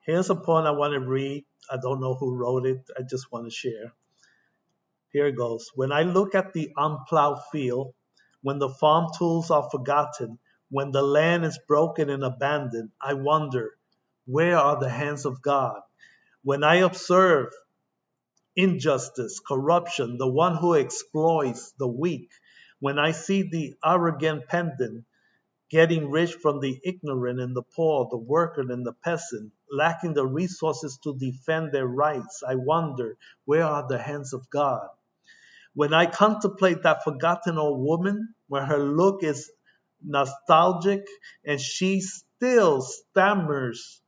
Here's a poem I want to read. I don't know who wrote it. I just want to share. Here it goes. When I look at the unplowed field, when the farm tools are forgotten, when the land is broken and abandoned, I wonder, where are the hands of God? When I observe injustice, corruption, the one who exploits the weak, when I see the arrogant pedant getting rich from the ignorant and the poor, the worker and the peasant, lacking the resources to defend their rights, I wonder, where are the hands of God? When I contemplate that forgotten old woman, when her look is nostalgic and she still stammers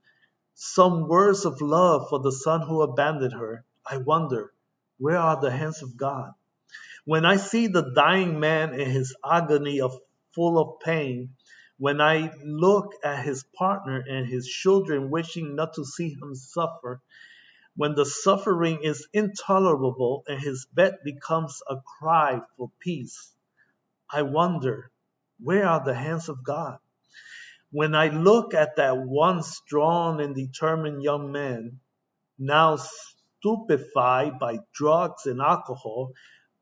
some words of love for the son who abandoned her, I wonder, where are the hands of God? When I see the dying man in his agony of full of pain, when I look at his partner and his children wishing not to see him suffer, when the suffering is intolerable and his bed becomes a cry for peace, I wonder, where are the hands of God? When I look at that once strong and determined young man, now stupefied by drugs and alcohol,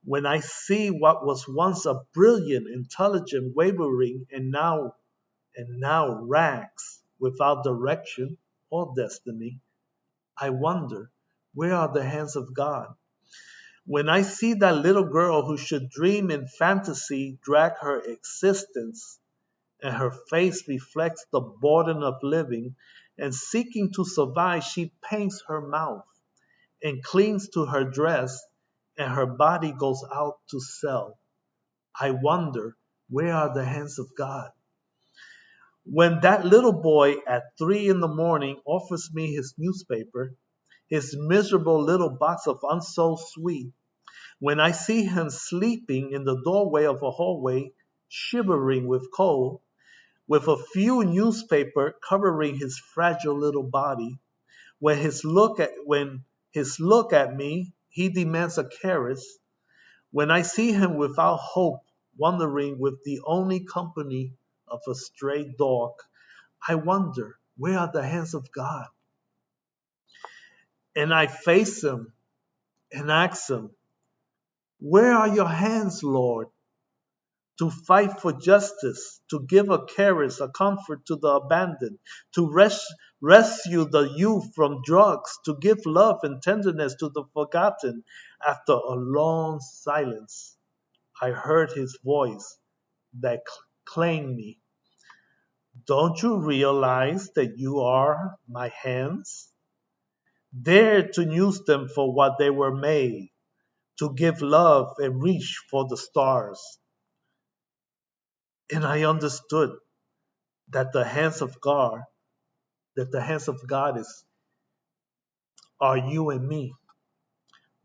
when I see what was once a brilliant, intelligent, wavering, and now rags without direction or destiny, I wonder, where are the hands of God? When I see that little girl who should dream in fantasy drag her existence, and her face reflects the burden of living, and seeking to survive, she paints her mouth and clings to her dress, and her body goes out to sell. I wonder, where are the hands of God? When that little boy at 3 in the morning offers me his newspaper, his miserable little box of unsold sweet, when I see him sleeping in the doorway of a hallway, shivering with cold, with a few newspaper covering his fragile little body, when his look at me, he demands a caress, when I see him without hope, wandering with the only company of a stray dog, I wonder, where are the hands of God? And I face him and ask him, where are your hands, Lord, to fight for justice, to give a caress, a comfort to the abandoned, to rescue the youth from drugs, to give love and tenderness to the forgotten? After a long silence, I heard his voice that claimed me. Don't you realize that you are my hands? Dare to use them for what they were made, to give love and reach for the stars. And I understood that the hands of God, are you and me.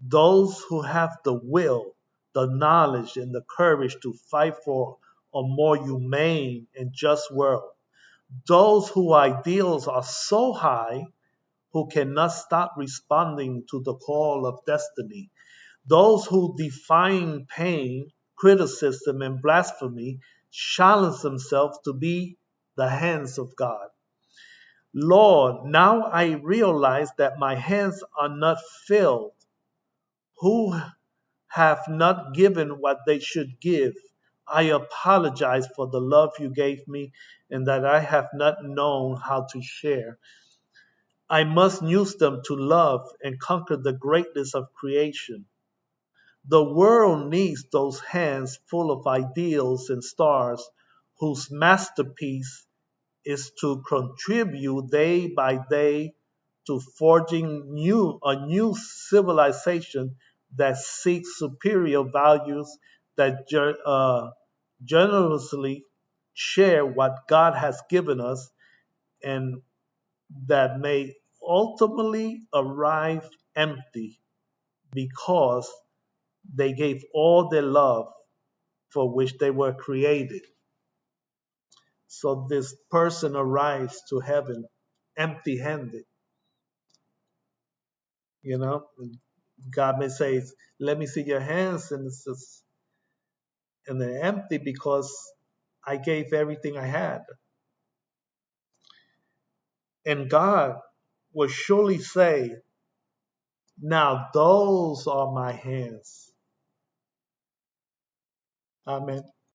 Those who have the will, the knowledge, and the courage to fight for a more humane and just world. Those whose ideals are so high, who cannot stop responding to the call of destiny. Those who defying pain, criticism, and blasphemy challenge themselves to be the hands of God. Lord, now I realize that my hands are not filled, who have not given what they should give. I apologize for the love you gave me and that I have not known how to share. I must use them to love and conquer the greatness of creation. The world needs those hands full of ideals and stars whose masterpiece is to contribute day by day to forging a new civilization that seeks superior values, that generously share what God has given us, and that may ultimately arrive empty because they gave all their love for which they were created. So this person arrives to heaven empty handed. You know, God may say, let me see your hands, and they're empty because I gave everything I had. And God will surely say, now those are my hands. Amen.